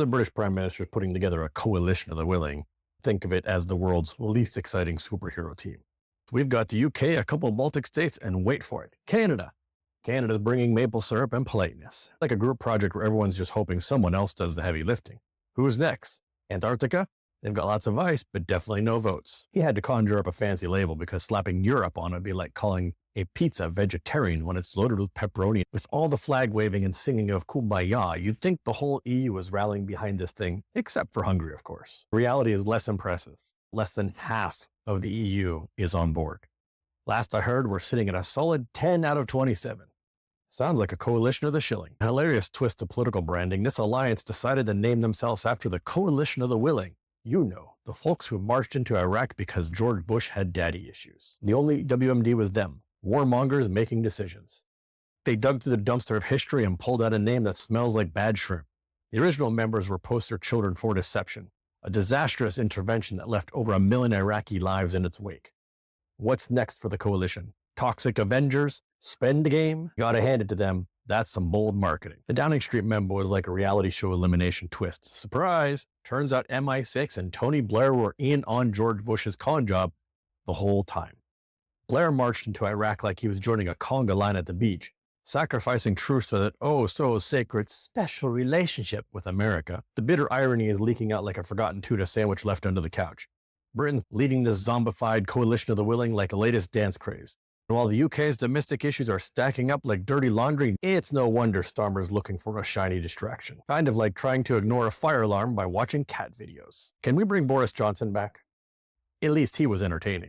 The British Prime Minister is putting together a coalition of the willing. Think of it as the world's least exciting superhero team. We've got the UK, a couple of Baltic states, and wait for it, Canada. Canada's bringing maple syrup and politeness, like a group project where everyone's just hoping someone else does the heavy lifting. Who's next? Antarctica? They've got lots of ice, but definitely no votes. He had to conjure up a fancy label because slapping Europe on it would be like calling a pizza vegetarian when it's loaded with pepperoni. With all the flag waving and singing of Kumbaya, you'd think the whole EU was rallying behind this thing, except for Hungary, of course. Reality is less impressive. Less than half of the EU is on board. Last I heard, we're sitting at a solid 10 out of 27. Sounds like a coalition of the shilling. A hilarious twist to political branding, this alliance decided to name themselves after the Coalition of the Willing. You know, the folks who marched into Iraq because George Bush had daddy issues. The only WMD was them, warmongers making decisions. They dug through the dumpster of history and pulled out a name that smells like bad shrimp. The original members were poster children for deception, a disastrous intervention that left over 1 million Iraqi lives in its wake. What's next for the coalition? Toxic Avengers? Spend game? Gotta hand it to them. That's some bold marketing. The Downing Street memo was like a reality show elimination twist. Surprise! Turns out MI6 and Tony Blair were in on George Bush's con job the whole time. Blair marched into Iraq like he was joining a conga line at the beach, sacrificing truth for that oh-so-sacred special relationship with America. The bitter irony is leaking out like a forgotten tuna sandwich left under the couch. Britain leading this zombified coalition of the willing like a latest dance craze. And while the UK's domestic issues are stacking up like dirty laundry, it's no wonder Starmer's looking for a shiny distraction. Kind of like trying to ignore a fire alarm by watching cat videos. Can we bring Boris Johnson back? At least he was entertaining.